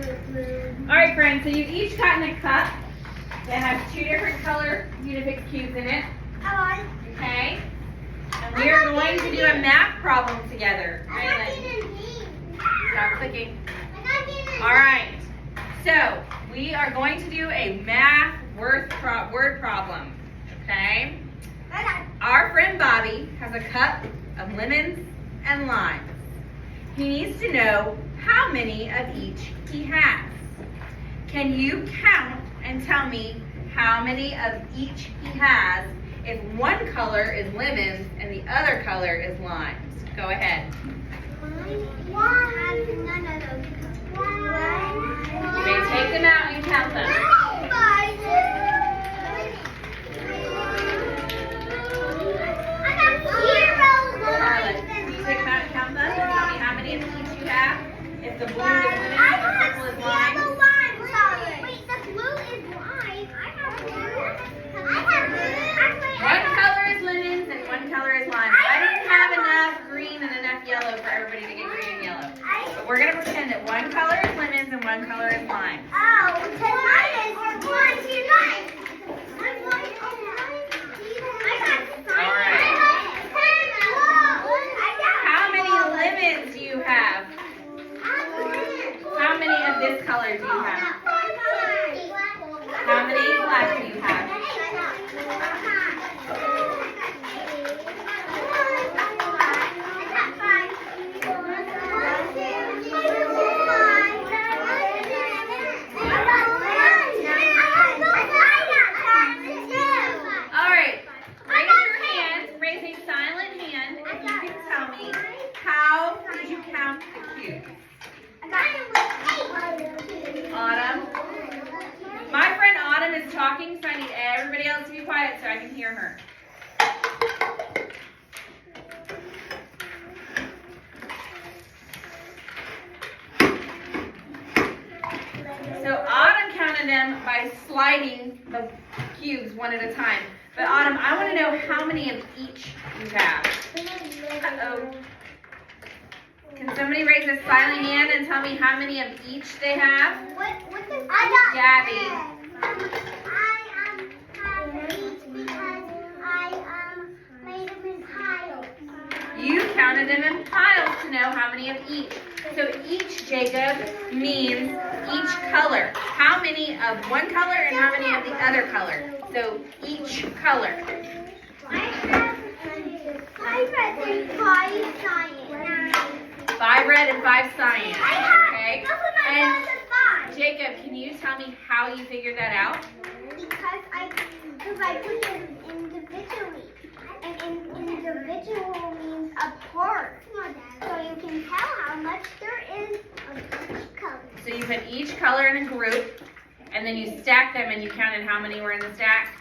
All right, friends, so you've each gotten a cup that has 2 different color Unifix cubes in it. Okay? And we are going to do a math problem together. Stop clicking. All right. So we are going to do a math word problem. Okay? Our friend Bobby has a cup of lemons and limes. He needs to know how many of each he has. Can you count and tell me how many of each he has if one color is lemons and the other color is limes? Go ahead. You may take them out and count them. Charlotte, can you take them out and count them? Tell me how many of each you have. If the blue is lemons and the purple is limes. Wait, the blue is lime. I have blue. One color is lemons and one color is limes. I didn't have enough green and enough yellow for everybody to get green and yellow. But we're going to pretend that one color is lemons and one color is limes. Oh, because mine is one, two, nine. All right. How many lemons do you have? How many of this color do you have? How many black do you have? All right. Raise your hand. Raise a silent hand if you can tell me how did you count the cubes? Autumn. My friend Autumn is talking, so I need everybody else to be quiet so I can hear her. So Autumn counted them by sliding the cubes one at a time. But Autumn, I want to know how many of each you have. Uh-oh. Can somebody raise a silent hand and tell me how many of each they have? Gabby. You counted them in piles to know how many of each. So each, Jacob, means each color. How many of one color and how many of the other color? So each color. I have 5 red and 5 cyan. 5 red and 5 cyan. Okay? And And Jacob, can you tell me how you figured that out? because I put them individually. And individual means apart. So you can tell how much there is of each color. So you put each color in a group, and then you stack them, and you counted how many were in the stack?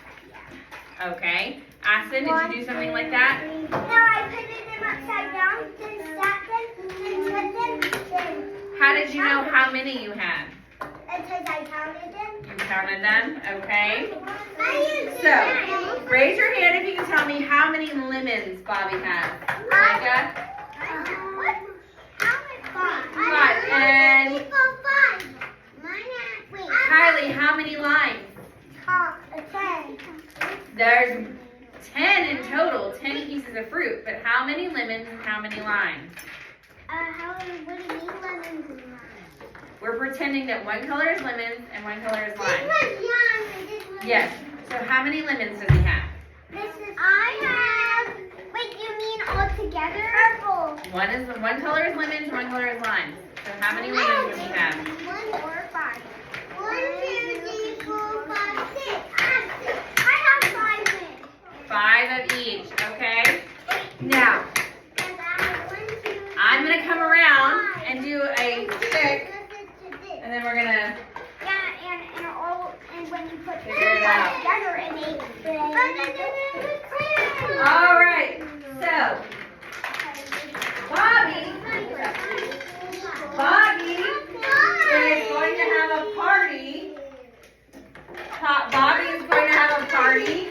Okay. Aston, did you do something like that? No, I put them upside down, then stack them, then put them, then. How did you know how many you had? Because I counted them. You counted them, okay. I used So, raise your hand if you can tell me how many lemons Bobby has. Micah? What? How many? 5. 5. And 5. Mine had, wait. Kylie, how many limes? 10. There's 10 in total, 10 pieces of fruit. But how many lemons and how many limes? What do you mean lemons and limes? We're pretending that one color is lemons and one color is This limes. was young and this was. Yes. So how many lemons does he have? This is. I have. Wait, you mean all together? Purple. One color is lemons, one color is limes. So how many lemons does he have? 1 or 5. 1, 2, 3, 4, 5, 6. I have 6. I have 5 lemons. 5 of each, okay? Now, And I have 1, 2. I'm going to come around and do a stick, and then we're going to And when you put figure it out. together and All right, so Bobby is going to have a party. Bobby is going to have a party,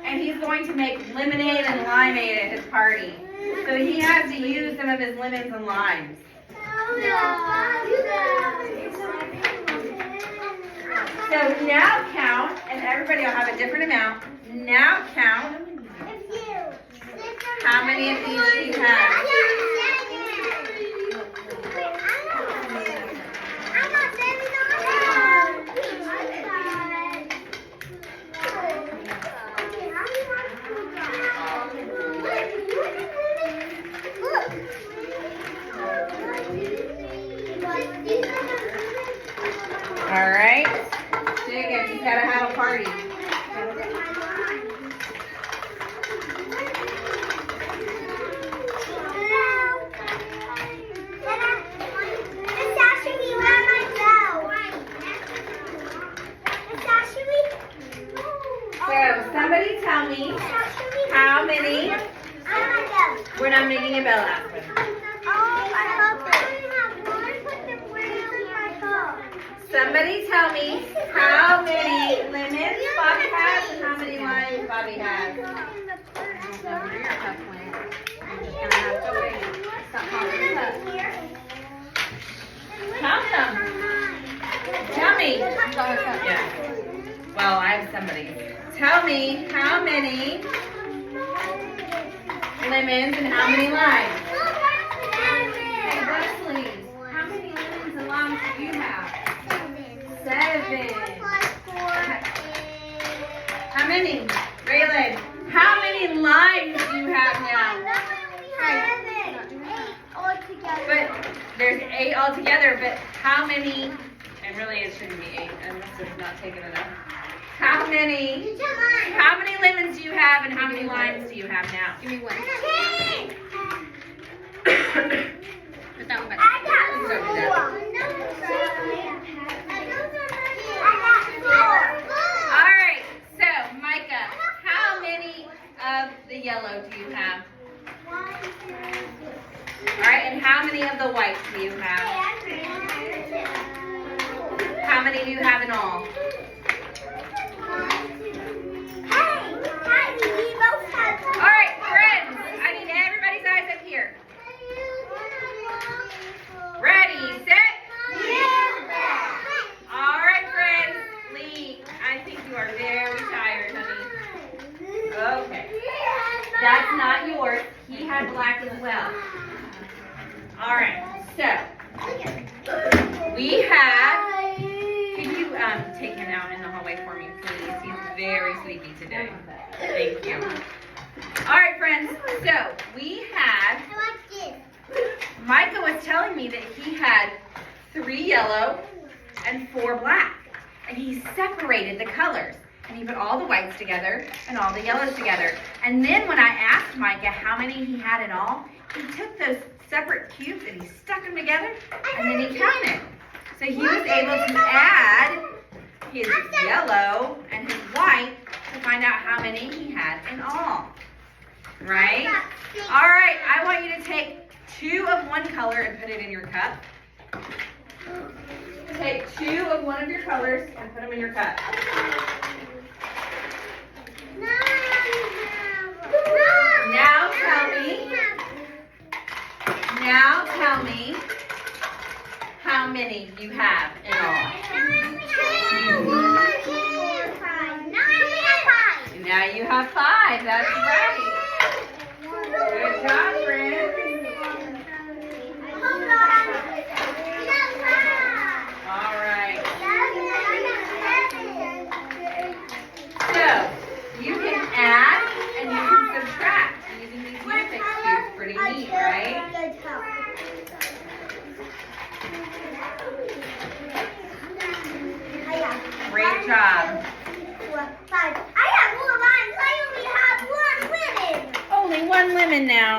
and he's going to make lemonade and limeade at his party. So he has to use some of his lemons and limes. No. So now count, and everybody will have a different amount. Now count how many of each you have. All right. Jacob, you gotta have a party. So somebody tell me how many. We're not making a bell Aspen. Somebody tell me how many lemons Bobby has and how many limes Bobby has. Count them. Tell me. Yeah. Well, I have somebody. Tell me how many lemons and how many limes. Hey, Wesley, how many lemons and limes do you have? 7. How many? Raylan, how many limes do you have now? 8 altogether. But there's 8 altogether, but how many? And really it shouldn't be 8. I must have not taken enough. How many lemons do you have and how many limes do you have now? Give me 1. 10. Put that one back. I got 4. All right, so Micah, how many of the yellow do you have? All right, and how many of the whites do you have? How many do you have in all? All right, friends, I need everybody's eyes up here. Ready, set. All right, friends. Lee, I think you are very tired, honey. Okay. That's not yours. He had black as well. All right, so we have. Can you take him out in the hallway for me, please? He's very sleepy today. Thank you. All right, friends. So we had. Micah was telling me that he had 3 yellow and 4 black, and he separated the colors. And he put all the whites together and all the yellows together. And then when I asked Micah how many he had in all, he took those separate cubes and he stuck them together, and then he counted. So he was able to add his yellow and his white to find out how many he had in all. Right? All right, I want you to take 2 of one color and put it in your cup. Take 2 of one of your colors and put them in your cup. Now tell me how many you have in all. Now you have 5. That's right. Good job, friends. All right. So you can add and you can subtract using these music cubes. Pretty neat, right? Great job. 5. I have more lines. I only have 1 lemon. Only 1 lemon now.